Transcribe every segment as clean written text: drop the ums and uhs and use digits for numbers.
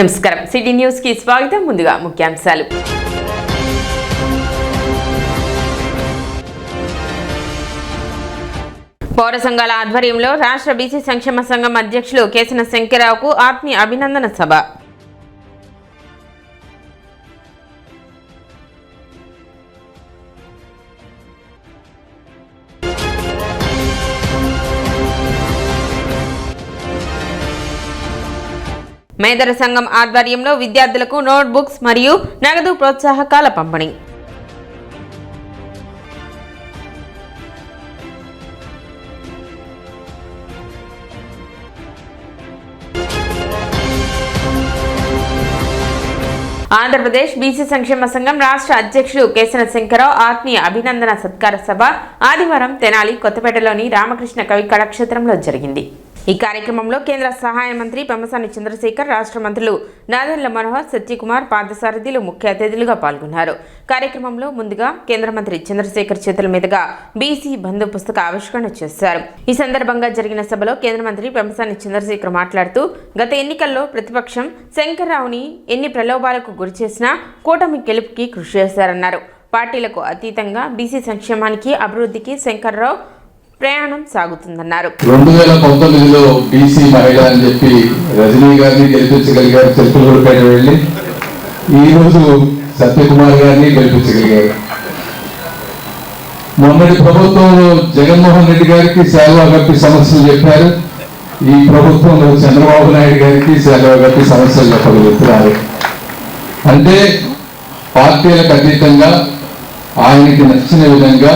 నమస్కారం city news కి స్వాగతం. ముందుగా ముఖ్యాంశాలు. పౌర సంఘాల ఆధ్వర్యంలో రాష్ట్ర బీసీ సంక్షేమ సంఘం అధ్యక్షులు కేసన శంకరరావుకు ఆత్మీయ అభినందన సభ. మేదర సంఘం ఆధ్వర్యంలో విద్యార్థులకు నోట్ బుక్స్ మరియు నగదు ప్రోత్సాహకాల పంపిణీ. ఆంధ్రప్రదేశ్ బీసీ సంక్షేమ సంఘం రాష్ట్ర అధ్యక్షుడు కేసన శంకరరావు ఆత్మీయ అభినందన సత్కార సభ ఆదివారం తెనాలి కొత్తపేటలోని రామకృష్ణ కవి కళాక్షేత్రంలో జరిగింది. ఈ కార్యక్రమంలో కేంద్ర సహాయ మంత్రి పెమ్మసాని చంద్రశేఖర్, రాష్ట్ర మంత్రులు నాదెండ్ల మనోహర్, సత్యకుమార్, పార్థసారథిలు ముఖ్య అతిథులుగా పాల్గొన్నారు. కార్యక్రమంలో ముందుగా కేంద్ర మంత్రి చంద్రశేఖర్ చేతుల మీదుగా బీసీ బంధు పుస్తక ఆవిష్కరణ చేశారు. ఈ సందర్భంగా జరిగిన సభలో కేంద్ర మంత్రి పెమ్మసాని చంద్రశేఖర్ మాట్లాడుతూ గత ఎన్నికల్లో ప్రతిపక్షం శంకర్రావుని ఎన్ని ప్రలోభాలకు గురిచేసినా కూటమి గెలుపుకి కృషి చేశారన్నారు. పార్టీలకు అతీతంగా బీసీ సంక్షేమానికి, అభివృద్ధికి శంకర్రావు ప్రయాణం సాగుతుందన్నారు. 2019లో బీసీ మహిళ అని చెప్పి రజనీ గారిని గెలిపించగలిగారు, చెరుకులపేట వెళ్ళి. ఈ రోజు సత్యకుమార్ గారిని గెలిపించగలిగారు. మొన్నటి ప్రభుత్వంలో జగన్మోహన్ రెడ్డి గారికి సేవా గట్టి సమస్యలు చెప్పారు. ఈ ప్రభుత్వంలో చంద్రబాబు నాయుడు గారికి సేవా గట్టి సమస్యలు చెప్పగలుగుతున్నారు. అంటే పార్టీలకు అతీతంగా ఆయనకి నచ్చిన విధంగా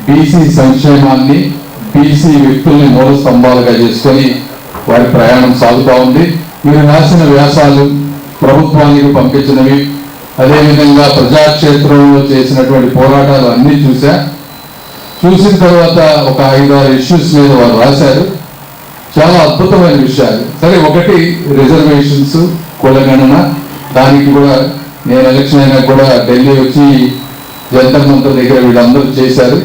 బీసీ సంక్షేమాన్ని, బీసీ వ్యక్తుల్ని మూల స్తంభాలుగా చేసుకొని వారి ప్రయాణం సాగుతూ ఉంది. మీరు రాసిన వ్యాసాలు, ప్రభుత్వానికి పంపించినవి, అదేవిధంగా ప్రజాక్షేత్రంలో చేసినటువంటి పోరాటాలు అన్నీ చూసిన తర్వాత ఒక 5-6 ఇష్యూస్ మీద వారు రాశారు. చాలా అద్భుతమైన విషయాలు. సరే, ఒకటి రిజర్వేషన్స్, కులగణన. దానికి కూడా నేను ఎలక్షన్ అయినా కూడా ఢిల్లీ వచ్చి జంతర్ మంతర్ దగ్గర వీళ్ళందరూ చేశారు.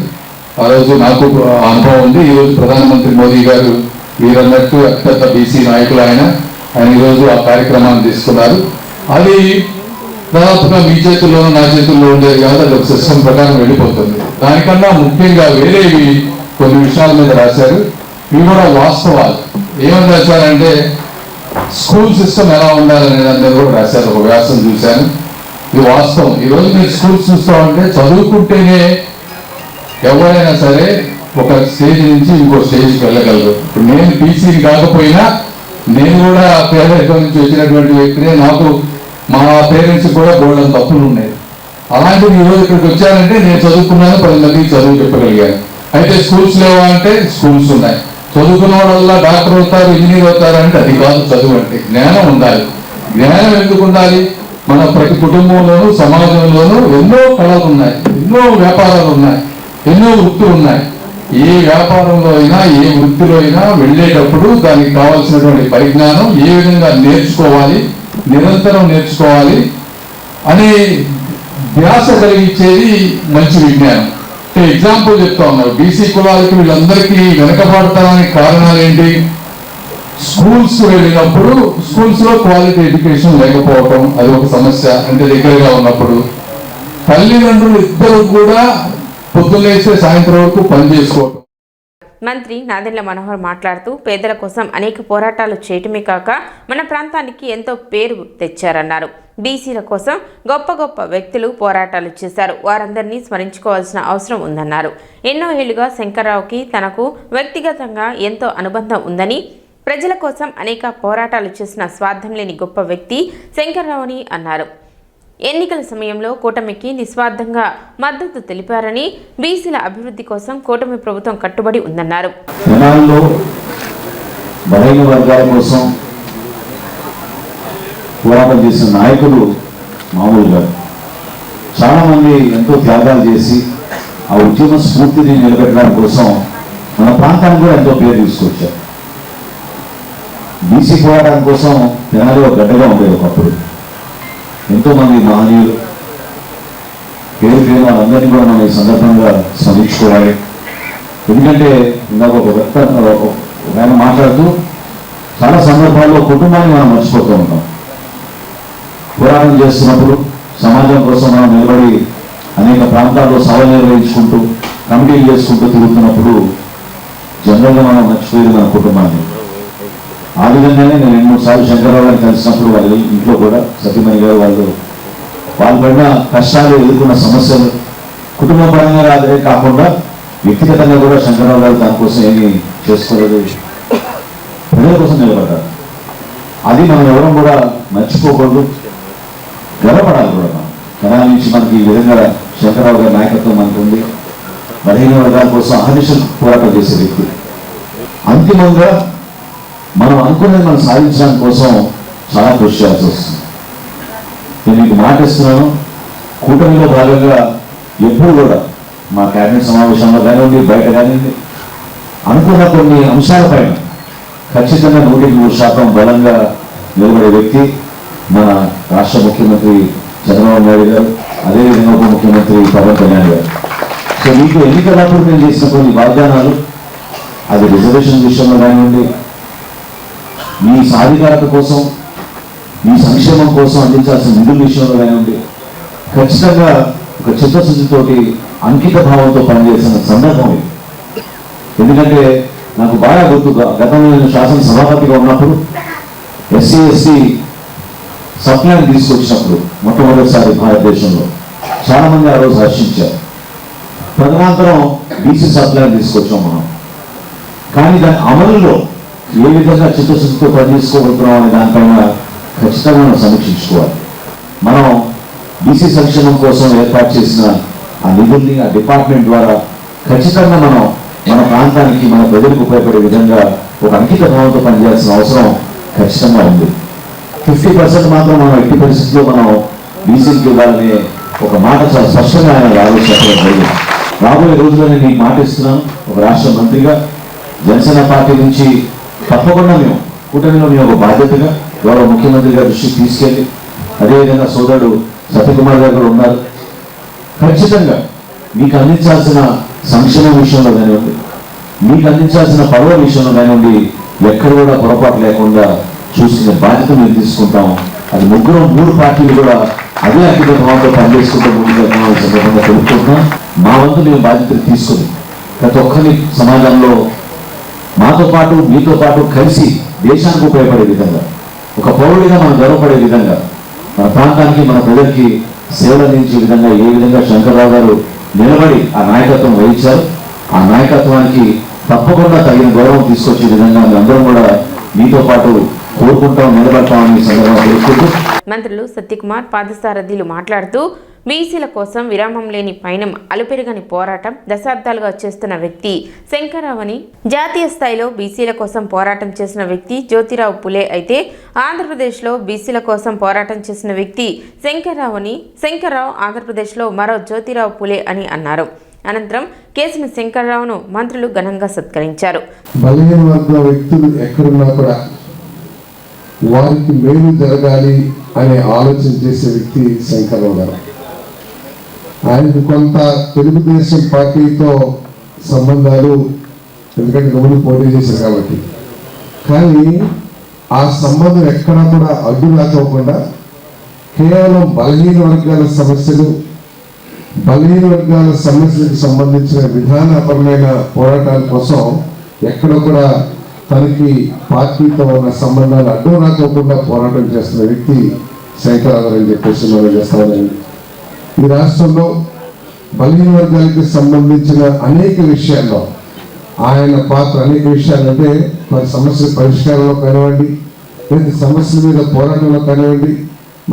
ఆ రోజు నాకు అనుభవం ఉంది. ఈరోజు ప్రధానమంత్రి మోదీ గారు వీరన్నట్టు అత్యంత బీసీ నాయకులు ఆయన ఈరోజు ఆ కార్యక్రమాన్ని తీసుకున్నారు. అది దాదాపుగా మీ చేతుల్లోనూ నా చేతుల్లో ఉండేది కాదు. అది ఒక సిస్టమ్ ప్రకారం వెళ్ళిపోతుంది. దానికన్నా ముఖ్యంగా వేరేవి కొన్ని విషయాల మీద రాశారు. ఇవి కూడా వాస్తవాలు. ఏమని రాశారంటే స్కూల్ సిస్టమ్ ఎలా ఉండాలనే దాని మీద కూడా రాశారు. ఒక వ్యాసం చూశాను. ఇది వాస్తవం. ఈరోజు మీరు స్కూల్స్ చూస్తామంటే చదువుకుంటేనే ఎవరైనా సరే ఒక స్టేజ్ నుంచి ఇంకో స్టేజ్కి వెళ్ళగలరు. ఇప్పుడు నేను బీసీని కాకపోయినా నేను కూడా పేదరికం నుంచి వచ్చినటువంటి వ్యక్తినే. నాకు మా పేరెంట్స్ కూడా గోల్డెన్ తప్పులు ఉన్నాయి. అలాంటివి ఈరోజు ఇక్కడికి వచ్చారంటే నేను చదువుకున్నాను, 10 మందికి చదువు చెప్పగలిగాను. అయితే స్కూల్స్ లేవా అంటే స్కూల్స్ ఉన్నాయి. చదువుకున్న వాళ్ళ డాక్టర్ అవుతారు, ఇంజనీర్ అవుతారు అంటే అది కాదు చదువు అంటే. జ్ఞానం ఉండాలి. జ్ఞానం ఎందుకు ఉండాలి? మన ప్రతి కుటుంబంలోనూ సమాజంలోనూ ఎన్నో కళలు ఉన్నాయి, ఎన్నో వ్యాపారాలు ఉన్నాయి, ఎన్నో వృత్తులు ఉన్నాయి. ఏ వ్యాపారంలో అయినా, ఏ వృత్తిలో అయినా వెళ్ళేటప్పుడు దానికి కావాల్సినటువంటి పరిజ్ఞానం ఏ విధంగా నేర్చుకోవాలి, నిరంతరం నేర్చుకోవాలి అనే ధ్యాస కలిగించేది మంచి విజ్ఞానం. ఎగ్జాంపుల్ చెప్తా ఉన్నారు. బీసీ కులాలకి వీళ్ళందరికీ వెనకబడతానికి కారణాలు ఏంటి? స్కూల్స్ వెళ్ళినప్పుడు స్కూల్స్ లో క్వాలిటీ ఎడ్యుకేషన్ లేకపోవడం అది ఒక సమస్య. అంటే దగ్గరగా ఉన్నప్పుడు తల్లిదండ్రులు ఇద్దరు కూడా పొద్దులేస్తే సాయంత్రం వరకు పనిచేసుకోవడం. మంత్రి నాదెండ్ల మనోహర్ మాట్లాడుతూ పేదల కోసం అనేక పోరాటాలు చేయటమే కాక మన ప్రాంతానికి ఎంతో పేరు తెచ్చారన్నారు. బీసీల కోసం గొప్ప గొప్ప వ్యక్తులు పోరాటాలు చేశారు. వారందరినీ స్మరించుకోవాల్సిన అవసరం ఉందన్నారు. ఎన్నో ఏళ్లుగా శంకర్రావుకి తనకు వ్యక్తిగతంగా ఎంతో అనుబంధం ఉందని, ప్రజల కోసం అనేక పోరాటాలు చేసిన స్వార్థం లేని గొప్ప వ్యక్తి శంకర్రావుని అన్నారు. ఎన్నికల సమయంలో కూటమికి నిస్వార్థంగా మద్దతు తెలిపారని, బీసీల అభివృద్ధి కోసం కూటమి ప్రభుత్వం కట్టుబడి ఉందన్నారు. బలహీన వర్గాల కోసం పోరాటం చేసిన నాయకులు మామూలుగా చాలా మంది ఎంతో త్యాగాలు చేసి ఆ ఉద్యమ స్ఫూర్తిని నిలబెట్టడం కోసం మన ప్రాంతానికి కూడా ఎంతో పేరు తీసుకొచ్చారు. బీసీ పోరాటం కోసం తెనాలిలో గడ్డగా ఉండేది ఒకప్పుడు. ఎంతోమంది మహనీయులు పేరు పేరు వాళ్ళందరినీ కూడా మనం ఈ సందర్భంగా స్మరించుకోవాలి. ఎందుకంటే ఇందాక ఒక ఆయన మాట్లాడుతూ చాలా సందర్భాల్లో కుటుంబాన్ని మనం మర్చిపోతూ ఉంటాం. పోరాటం చేస్తున్నప్పుడు సమాజం కోసం మనం నిలబడి అనేక ప్రాంతాల్లో సభలు నిర్వహించుకుంటూ కమిటీలు చేసుకుంటూ తిరుగుతున్నప్పుడు జనరల్గా మనం మర్చిపోయేది మన కుటుంబాన్ని. ఆ విధంగానే నేను 2-3 సార్లు శంకర్రావు గారిని కలిసినప్పుడు వాళ్ళ ఇంట్లో కూడా సతీమణి గారు వాళ్ళు పడిన కష్టాలు, ఎదుర్కొన్న సమస్యలు కుటుంబ పరంగా అదే కాకుండా వ్యక్తిగతంగా కూడా శంకర్రావు గారు దానికోసం ఏమీ చేసుకోలేదు, ప్రజల కోసం నిలబడ్డారు. అది మనం ఎవరం కూడా మర్చిపోకూడదు, గర్వపడాలి కూడా. మనం తెనాల నుంచి మనకి ఈ విధంగా శంకర్రావు గారి నాయకత్వం మనకు ఉంది. బలహీన వర్గాల కోసం అహర్నిశలు పోరాటం చేసే వ్యక్తి. అంతిమంగా మనం అనుకున్నది మనం సాధించడానికి కోసం చాలా కృషి చేయాల్సి వస్తుంది. నేను మీకు మాటిస్తున్నాను, కూటమిలో భాగంగా ఎప్పుడు కూడా మా కేబినెట్ సమావేశంలో కానివ్వండి, బయట కానివ్వండి, అనుకున్న కొన్ని అంశాలపైన ఖచ్చితంగా 100% బలంగా నిలబడే వ్యక్తి మన రాష్ట్ర ముఖ్యమంత్రి చంద్రబాబు నాయుడు గారు, అదేవిధంగా ఉప ముఖ్యమంత్రి పవన్ కళ్యాణ్ గారు. సో మీకు ఎన్నికలప్పుడు నేను చేసిన కొన్ని వాగ్దానాలు, అది రిజర్వేషన్ విషయంలో కానివ్వండి, మీ సాధికారత కోసం, మీ సంక్షేమం కోసం అందించాల్సిన నిధుల విషయంలో కానివ్వండి, ఖచ్చితంగా ఒక చిత్తశుద్ధితోటి అంకిత భావంతో పనిచేసిన సందర్భం ఇది. ఎందుకంటే నాకు బాగా గుర్తుగా గతంలో నేను శాసనసభాపతిగా ఉన్నప్పుడు SC/ST సప్లాన్ తీసుకొచ్చినప్పుడు మొట్టమొదటిసారి భారతదేశంలో చాలామంది ఆ రోజు హర్షించారు. తదనంతరం BC సప్లాన్ తీసుకొచ్చాం మనం. కానీ దాని అమలులో ఏ విధంగా చిత్తశుద్ధితో పనిచేసుకోగలుగుతున్నాం అనే దానిపైన ఖచ్చితంగా మనం సమీక్షించుకోవాలి. మనం BC సంక్షేమం కోసం ఏర్పాటు చేసిన ఆ నిధుల్ని ఆ డిపార్ట్మెంట్ ద్వారా ఖచ్చితంగా మనం మన ప్రాంతానికి, మన ప్రజలకు ఉపయోగపడే విధంగా ఒక అంకిత భావంతో పనిచేయాల్సిన అవసరం ఖచ్చితంగా ఉంది. 50% మాత్రం మనం ఎట్టి పరిస్థితుల్లో మనం BCకి ఇవ్వాలనే ఒక మాట చాలా స్పష్టంగా ఆయన ఆలోచించడం జరిగింది. రాబోయే రోజుల్లో నేను మీకు మాట ఇస్తున్నాను, ఒక రాష్ట్ర మంత్రిగా జనసేన పార్టీ నుంచి తప్పకుండా మేము కూటమిలో మేము ఒక బాధ్యతగా గౌరవ ముఖ్యమంత్రి గారి దృష్టికి తీసుకెళ్ళి, అదేవిధంగా సోదరుడు సత్యకుమార్ గారు కూడా ఉన్నారు, ఖచ్చితంగా మీకు అందించాల్సిన సంక్షేమ విషయంలో కానివ్వండి, మీకు అందించాల్సిన పదవ విషయంలో కానివ్వండి, ఎక్కడ కూడా పొరపాటు లేకుండా చూసుకునే బాధ్యత మేము తీసుకుంటాం. అది 3 పార్టీలు కూడా అదే అంకిత భావంతో పనిచేసుకుంటూ ముందుకు సందర్భంగా తెలుపుకుంటున్నాం. మా వంతు మేము బాధ్యతలు తీసుకుని ప్రతి ఒక్కరి సమాజంలో మాతో పాటు మీతో పాటు కలిసి దేశానికి ఉపయోగపడే విధంగా, ఒక పౌరుడిగా మనం గర్వపడే విధంగా, మన ప్రాంతానికి, మన ప్రజలకి సేవలు అందించే విధంగా ఏ విధంగా శంకర్రావు గారు నిలబడి ఆ నాయకత్వం వహించారు, ఆ నాయకత్వానికి తప్పకుండా తగిన గౌరవం తీసుకొచ్చే విధంగా అందరం కూడా మీతో పాటు కోరుకుంటాం, నిలబడతామని సందర్భంగా తెలుసుకుంటూ మంత్రులు సత్యకుమార్, పాదసారథిలు మాట్లాడుతూ బీసీల కోసం విరామం లేని పయనం, అలుపెరగని పోరాటం దశాబ్దాలుగా చేస్తున్న వ్యక్తి శంకర్రావు అని, జాతీయ స్థాయిలో బీసీల కోసం పోరాటం చేసిన వ్యక్తి జ్యోతిరావు పులే అయితే ఆంధ్రప్రదేశ్లో బీసీల కోసం పోరాటం చేసిన వ్యక్తి శంకర్రావు అని, శంకర్రావు ఆంధ్రప్రదేశ్లో మరో జ్యోతిరావు పులే అని అన్నారు. అనంతరం కేసిన శంకర్రావును మంత్రులు ఘనంగా సత్కరించారు. బలహీన వర్గ వ్యక్తులు ఎక్కడున్నా కూడా వారికి మేలు జరగాలి అనే ఆలోచన చేసే వ్యక్తి శంకర్రావు గారు. ఆయనకు కొంత తెలుగుదేశం పార్టీతో సంబంధాలు, ఎందుకంటే గమని పోటీ చేశారు కాబట్టి, కానీ ఆ సంబంధం ఎక్కడా కూడా అడ్డు రాకోకుండా కేవలం బలహీన వర్గాల సమస్యలు, బలహీన వర్గాల సమస్యలకు సంబంధించిన విధానపరమైన పోరాటాల కోసం ఎక్కడ కూడా తనకి పార్టీతో ఉన్న సంబంధాలు అడ్డు రాకోకుండా పోరాటం చేస్తున్న వ్యక్తి శంకర్రావు అని చెప్పేసి మనం చేస్తామని. ఈ రాష్ట్రంలో బలహీన వర్గాలకు సంబంధించిన అనేక విషయాల్లో ఆయన పాత్ర, అనేక విషయాలంటే మరి సమస్యల పరిష్కారంలో కానివ్వండి, లేదా సమస్యల మీద పోరాటంలో కానివ్వండి,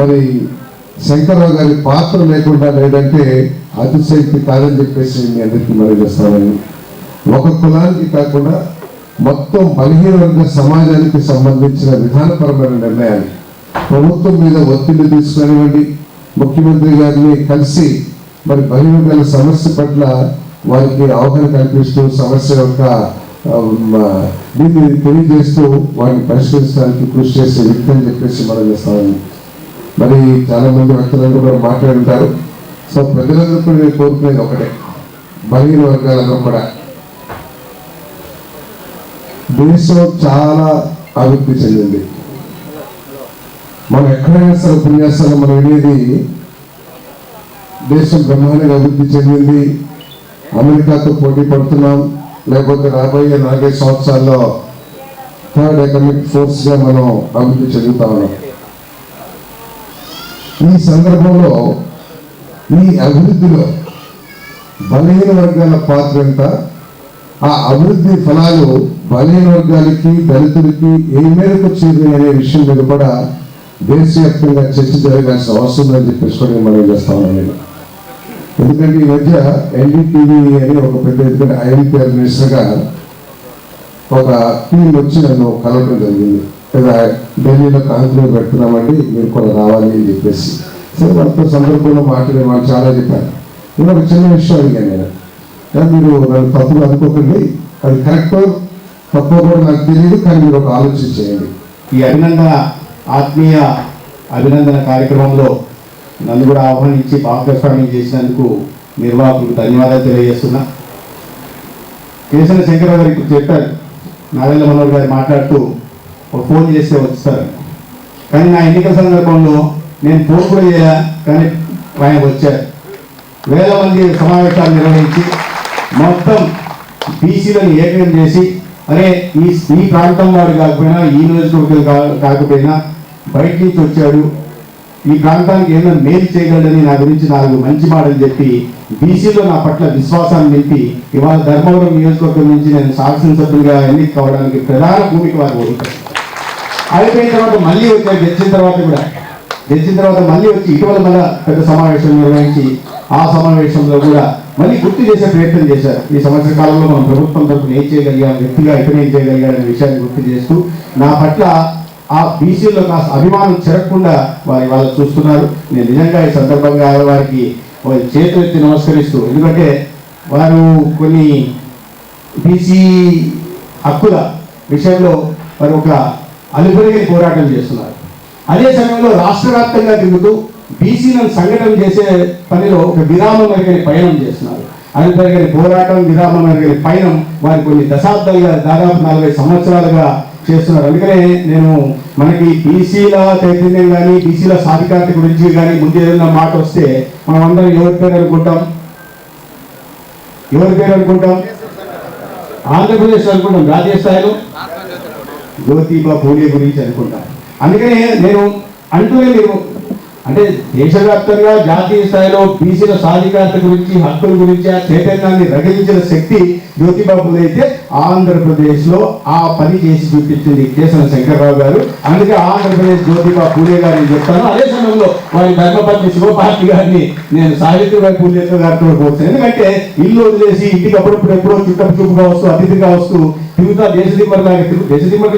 మరి శంకర్రావు గారి పాత్ర లేకుండా లేదంటే అతిశక్తి కాదని చెప్పేసి మీ అందరికీ మనం చేస్తామని. ఒక కులానికి కాకుండా మొత్తం బలహీన వర్గ సమాజానికి సంబంధించిన విధానపరమైన నిర్ణయాలు ప్రభుత్వం మీద ఒత్తిడి తీసుకునివ్వండి, ముఖ్యమంత్రి గారిని కలిసి మరి బలహీన వర్గాల సమస్య పట్ల వారికి అవగాహన కల్పిస్తూ సమస్య యొక్క దీన్ని తెలియజేస్తూ వాటిని పరిష్కరించడానికి కృషి చేసే వ్యక్తి అని చెప్పేసి మనం చేస్తామని. మరి చాలా మంది వ్యక్తులందరూ కూడా మాట్లాడుంటారు. సో ప్రజలందరూ కూడా నేను కోరుకునేది ఒకటే, బలహీన వర్గాలందరూ కూడా దేశం చాలా అభివృద్ధి చెందింది. మనం ఎక్కడైనా సరే ఉపన్యాసాలు మనం వినేది దేశం బ్రహ్మాండంగా అభివృద్ధి చెందింది, అమెరికాతో పోటీ పడుతున్నాం, లేకపోతే రాబోయే 4 సంవత్సరాల్లో థర్డ్ ఎకనామిక్ ఫోర్స్గా మనం అభివృద్ధి చెందుతా ఉన్నాం. ఈ సందర్భంలో ఈ అభివృద్ధిలో బలహీన వర్గాల పాత్ర ఎంత, ఆ అభివృద్ధి ఫలాలు బలహీన వర్గాలకి దళితులకి ఏ మేరకు చేరింది అనే విషయం మీద కూడా దేశవ్యాప్తంగా చర్చ జరగాల్సిన అవసరం ఉందని చెప్పేసి కూడా మనం చేస్తా ఉన్నాం నేను. ఎందుకంటే ఈ మధ్య ఎన్డీటీవీ అని ఒక పెద్ద, ఎందుకంటే ఐఎన్పిఆర్ మినిస్టర్గా ఒక టీం వచ్చి నన్ను కలవడం జరిగింది. లేదా ఢిల్లీలో కాన్క్లేవ్ పెడుతున్నామండి, మీరు కూడా రావాలి అని చెప్పేసి. సరే వాళ్ళతో సందర్భంలో మాట్లాడే వాళ్ళు చాలా చెప్పారు. నేను ఒక చిన్న విషయం అడిగాను నేను, మీరు నన్ను తప్పుగా అనుకోకండి, అది కరెక్టో తప్పో కూడా నాకు తెలియదు, కానీ మీరు ఒక ఆలోచన చేయండి. ఈ ఆత్మీయ అభినందన కార్యక్రమంలో నన్ను కూడా ఆహ్వానించి భాగస్వామ్యం చేసినందుకు నిర్వాహకులకు ధన్యవాదాలు తెలియజేస్తున్నా. కేసన శంకరరావు గారు ఇప్పుడు చెప్పారు, నారాయణ మనోహర్ గారు మాట్లాడుతూ ఒక ఫోన్ చేస్తే వస్తారు, కానీ నా ఎన్నికల సందర్భంలో నేను ఫోన్ కూడా చేయాల, కానీ ఆయన వచ్చారు. వేల మంది సమావేశాలు నిర్వహించి మొత్తం బీసీలను ఏకం చేసి, అరే ఈ ప్రాంతం వాడు కాకపోయినా, ఈ నియోజకవర్గం కాకపోయినా బయట నుంచి వచ్చాడు, ఈ ప్రాంతానికి ఏమైనా మేలు చేయగలడని నా గురించి 4 మంచి మాటలు చెప్పి బీసీలో నా పట్ల విశ్వాసాన్ని నింపి ఇవాళ ధర్మవరం నియోజకవర్గం నుంచి నేను శాసనసభ్యులుగా ఎన్నిక కావడానికి ప్రధాన భూమిక వారు కోరుతాను. అయిపోయిన తర్వాత మళ్ళీ వచ్చారు, గెలిచిన తర్వాత మళ్ళీ వచ్చి ఇటీవల మళ్ళీ పెద్ద సమావేశం నిర్వహించి ఆ సమావేశంలో కూడా మళ్ళీ గుర్తు చేసే ప్రయత్నం చేశారు. ఈ సంవత్సర కాలంలో మనం ప్రభుత్వం తరఫున ఏం చేయగలిగాం, వ్యక్తిగా ఇతను ఏం చేయగలిగాడనే విషయాన్ని గుర్తు చేస్తూ నా పట్ల ఆ బీసీలో కాస్త అభిమానం చెరగకుండా వారి వాళ్ళు చూస్తున్నారు. నేను నిజంగా ఈ సందర్భంగా వారికి చేతులెత్తి నమస్కరిస్తూ, ఎందుకంటే వారు కొన్ని బీసీ హక్కుల విషయంలో వారు ఒక అలుపెరగని పోరాటం చేస్తున్నారు. అదే సమయంలో రాష్ట్ర వ్యాప్తంగా తిరుగుతూ బీసీలను సంఘటన చేసే పనిలో ఒక విరామం ఎరగని పయనం చేస్తున్నారు. అలుపెరగని పోరాటం, విరామం ఎరగని పయనం వారు కొన్ని దశాబ్దాలుగా, దాదాపు 40 సంవత్సరాలుగా చేస్తున్నారు. అందుకనే నేను మనకి బీసీల చైతన్యం కానీ, బీసీల సాధికారత గురించి కానీ ముందు ఏదైనా మాట వస్తే మనం అందరం ఎవరి పేరు అనుకుంటాం? ఆంధ్రప్రదేశ్ అనుకుంటాం, జాతీయ స్థాయిలో జ్యోతిబా పూలే గురించి అనుకుంటాం. అందుకనే నేను అంటూనే మీరు అంటే దేశవ్యాప్తంగా జాతీయ స్థాయిలో బీసీల సాధికారత గురించి, హక్కుల గురించి ఆ చైతన్యాన్ని రగిలించిన శక్తి జ్యోతిబా పూలే అయితే ఆంధ్రప్రదేశ్లో ఆ పని చేసి చూపించింది కేసన శంకరరావు గారు. అందుకే ఆంధ్రప్రదేశ్ జ్యోతిబా పూలే గారిని చెప్తాను. అదే సమయంలో వారి ధర్మపత్ని శివపార్తి గారిని నేను సావిత్రిబాయి పూలే గారితో పోతాను. ఎందుకంటే ఇల్లు వదిలేసి ఇంటికి అప్పుడప్పుడు ఎప్పుడో చూపుగా వస్తూ, అతిథిగా వస్తూ తిరుగుతా దేశదిమ్మడి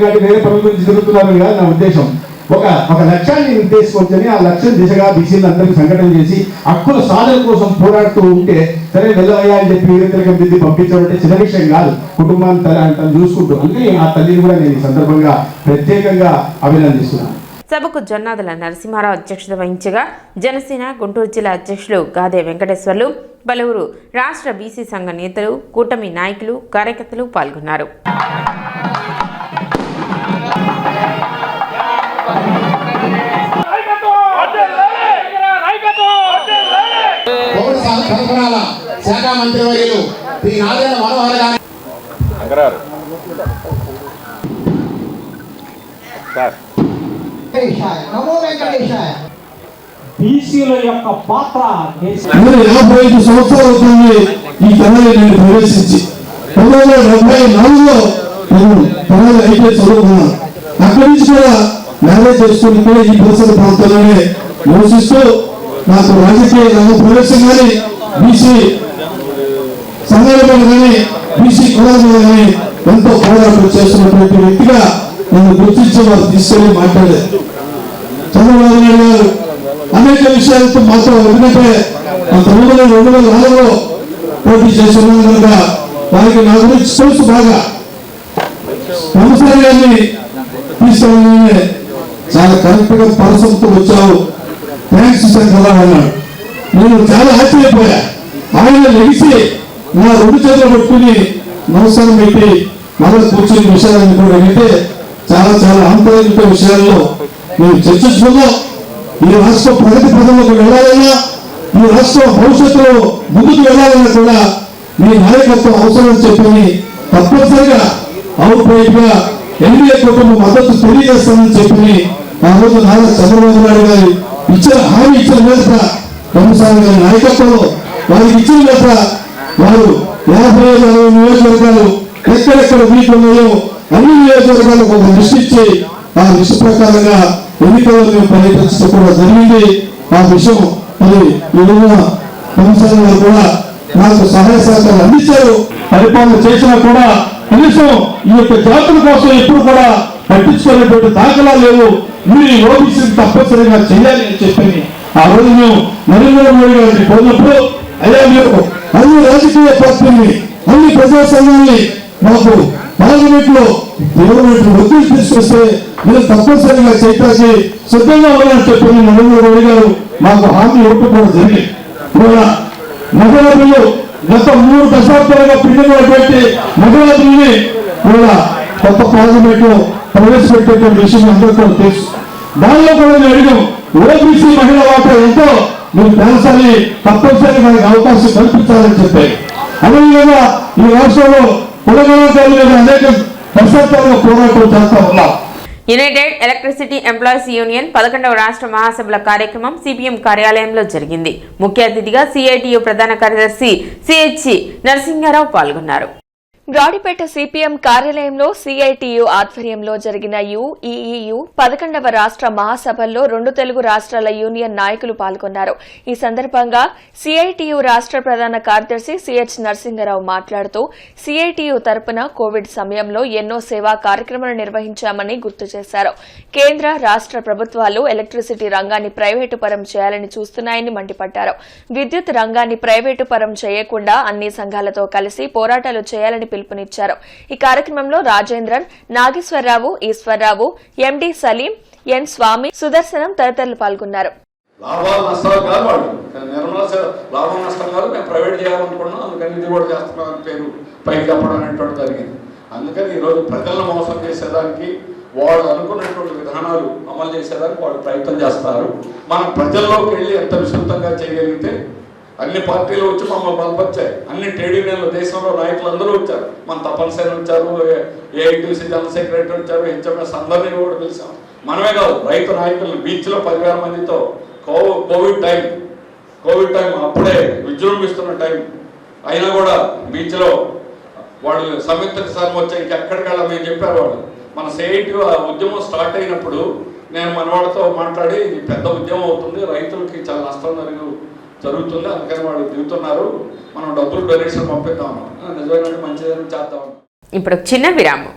కంటే వేరే పనుల గురించి తిరుగుతున్నారు కాదు నా ఉద్దేశం. ఒక లక్ష్యాన్ని నిర్దేశించుకొని ఆ లక్ష్యం దిశగా బీసీలు అందరికీ సంఘటన చేసి హక్కుల సాధన కోసం పోరాడుతూ ఉంటే సరే వెళ్ళవయ్యా అని చెప్పి వీరతిలకం దిద్ది పంపించడం చిన్న విషయం కాదు. కుటుంబాన్ని తను చూసుకుంటూ, అందుకే ఆ తల్లిని కూడా నేను ఈ సందర్భంగా ప్రత్యేకంగా అభినందిస్తున్నాను. సభకు జొన్నాదుల నరసింహారావు అధ్యక్షత వహించగా జనసేన గుంటూరు జిల్లా అధ్యక్షులు గాదే వెంకటేశ్వర్లు, పలువురు రాష్ట్ర బీసీ సంఘ నేతలు, కూటమి నాయకులు, కార్యకర్తలు పాల్గొన్నారు. శాఖ మంత్రి వర్యులు శ్రీ నారాయణ మనోహర్ గారు బీసీల యొక్క పాత్ర 55 సంవత్సరాలు అవుతుంది ఈ తెనాలి నేను ప్రవేశించి. 1974లో నేను తెనాలి అయితే చదువుకున్నాను. అక్కడి నుంచి కూడా మ్యారేజ్ చేసుకుని కూడా ఈ పరిసర ప్రాంతాల్లోనే నివసిస్తూ నాకు రాజకీయ రంగ ప్రవేశం కానీ, బీసీ సంఘాల మీద కానీ, బీసీ కులాల మీద కానీ ఎంతో పోరాటం చేస్తున్నటువంటి వ్యక్తిగా నన్ను గుర్తించి వారు తీసుకెళ్లి మాట్లాడారు. చంద్రబాబు నాయుడు గారు అనేక విషయాలతో మాతో, ఎందుకంటే ఆ తమిళ 2004లో పోటీ చేస్తున్నాను కనుక వారికి నా గురించి తెలుసు బాగా. నమస్కారం గారిని తీసుకెళ్ళి చాలా కరెక్ట్ గా పరసంతో వచ్చావు, థ్యాంక్స్ శంకరరావు అన్నాడు. నేను చాలా ఆశ్చర్యపోయా. ఆయన లెగిసి నా 2 చేతులు పట్టుకుని నమస్కారం పెట్టి మళ్ళీ కూర్చొని విషయాలను కూడా వింటే చాలా చాలా ఆంతరిక విషయాల్లో మేము చర్చించుకుందాం. ఈ రాష్ట్ర ప్రగతి పదంలోకి వెళ్ళాలన్నా, ఈ రాష్ట్ర భవిష్యత్తులో ముందుకు వెళ్ళాలన్నా కూడా మీ నాయకత్వం అవసరం చెప్పని తప్పనిసరిగా అవుట్ రైట్ గా ఎన్డీఏ కుటుంబం మద్దతు తెలియజేస్తామని చెప్పి ఆ రోజు నారా చంద్రబాబు నాయుడు గారు హామీ ఇచ్చిన మీద కొనసాగి గారి నాయకత్వంలో వారికి ఇచ్చిన మీద వారు 55 నియోజకవర్గాలు ఎక్కడెక్కడ వీక్ ఉన్నాయో అన్ని నియోజకవర్గాలకు ఒక లిస్ట్ ఇచ్చి ఆ లిస్ట్ ప్రకారంగా ఎన్నికల్లో మేము పర్యటించడం కూడా జరిగింది. ఆ విషయం మరి విడుదల కొనసాగి వారు కూడా నాకు సహాయ సహకారాలు అందించారు. పరిపాలన చేసినా కూడా కనీసం ఈ యొక్క జాతుల కోసం ఎప్పుడు కూడా పట్టించుకునేటువంటి దాఖలాలు లేవు. మీరు ఈ ఓబీసీని తప్పనిసరిగా చేయాలి అని చెప్పి ఆ రోజు మేము నరేంద్ర మోడీ గారిని కోరినప్పుడు అయ్యా మీరు అన్ని రాజకీయ పార్టీని అన్ని ప్రజా సంఘాన్ని మాకు పార్లమెంట్ లో తీవ్రమైన ఒత్తిడి తీసుకొస్తే మీరు తప్పనిసరిగా చేయటానికి సిద్ధంగా ఉన్నారని చెప్పి నరేంద్ర మోడీ గారు మాకు హామీ ఇవ్వడం కూడా జరిగింది. మహిళలు గత 3 దశాబ్దాలుగా పిండినటువంటి మహిళలని కూడా కొత్త పార్లమెంట్ లో ప్రవేశపెట్టేటువంటి విషయం అందరికీ తెలుసు. దానిలో కూడా మేము అడిగాం, ఓబీసీ మహిళా వాటా ఎంతో మీరు పెంచాలి, తప్పనిసరిగా మనకి అవకాశం కల్పించాలని చెప్పారు. అదేవిధంగా ఈ రాష్ట్రంలో కులగణాంకాల మీద అనేక దశాబ్దాలుగా పోరాటం చేస్తా ఉన్నాం. యునైటెడ్ ఎలక్ట్రిసిటీ ఎంప్లాయీస్ యూనియన్ 11వ రాష్ట్ర మహాసభల కార్యక్రమం సిపిఎం కార్యాలయంలో జరిగింది. ముఖ్య అతిథిగా సిఐటియు ప్రధాన కార్యదర్శి సిహెచ్ నరసింహారావు పాల్గొన్నారు. బ్రాడీపేట సిపిఎం కార్యాలయంలో సిఐటియు ఆధ్వర్యంలో జరిగిన యుఈయు 11వ రాష్ట్ర మహాసభల్లో 2 తెలుగు రాష్ట్రాల యూనియన్ నాయకులు పాల్గొన్నారు. ఈ సందర్భంగా సిఐటియు రాష్ట్ర ప్రధాన కార్యదర్శి సిహెచ్ నరసింహారావు మాట్లాడుతూ సిఐటియు తరపున కోవిడ్ సమయంలో ఎన్నో సేవా కార్యక్రమాలు నిర్వహించామని గుర్తు చేశారు. కేంద్ర రాష్ట్ర ప్రభుత్వాలు ఎలక్ట్రిసిటీ రంగాన్ని ప్రైవేటు పరం చేయాలని చూస్తున్నాయని మండిపడ్డారు. విద్యుత్ రంగాన్ని ప్రైవేటు పరం చేయకుండా అన్ని సంఘాలతో కలిసి పోరాటాలు చేయాలని పిలుపునిచ్చారు. ఈ కార్యక్రమంలో రాజేంద్రన్, నాగేశ్వరరావు, ఈశ్వరరావు, ఎండి సలీం, ఎన్ స్వామి, సుదర్శనం తదితరులు పాల్గొన్నారు. లాభాలు నష్టాలు కాదు వాళ్ళు నిర్మలా లాభం నష్టం కాదు, మేము ప్రైవేట్ చేయాలనుకున్నాం, అందుకని ఇది కూడా చేస్తున్నాం అని పేరు పైకి చెప్పడం అనేటువంటి జరిగింది. అందుకని ఈరోజు ప్రజలను మోసం చేసేదానికి వాళ్ళు అనుకున్నటువంటి విధానాలు అమలు చేసేదానికి వాళ్ళు ప్రయత్నం చేస్తారు. మనం ప్రజల్లోకి వెళ్ళి ఎంత విస్తృతంగా చేయగలిగితే అన్ని పార్టీలు వచ్చి మమ్మల్ని బలపరిచాయి. అన్ని ట్రేడ్ యూనియన్లు దేశంలో నాయకులు అందరూ వచ్చారు. మన తప్పనిసరి వచ్చారు, ఏఐటీసీ జనరల్ సెక్రటరీ వచ్చారు, హెచ్ఎంఎస్ అందరినీ కూడా పిలిచాం. మనమే కాదు, రైతు నాయకులు బీచ్లో 10,000 మందితో కోవిడ్ టైం అప్పుడే విజృంభిస్తున్న టైం అయినా కూడా బీచ్లో వాళ్ళు సంయుక్త కిసాన్ వచ్చాయి. ఇంకెక్కడికల్లా మేము చెప్పారు వాళ్ళు మన సిఐటి ఉద్యమం స్టార్ట్ అయినప్పుడు నేను మన వాళ్ళతో మాట్లాడి ఇది పెద్ద ఉద్యమం అవుతుంది, రైతులకి చాలా నష్టం జరుగుతుంది, అందుకని వాళ్ళు దిగుతున్నారు, మనం డబ్బులు డొనేషన్ పంపిద్దాం, నిజమైన మంచిదని చేద్దాం. ఇప్పుడు చిన్న విరామం.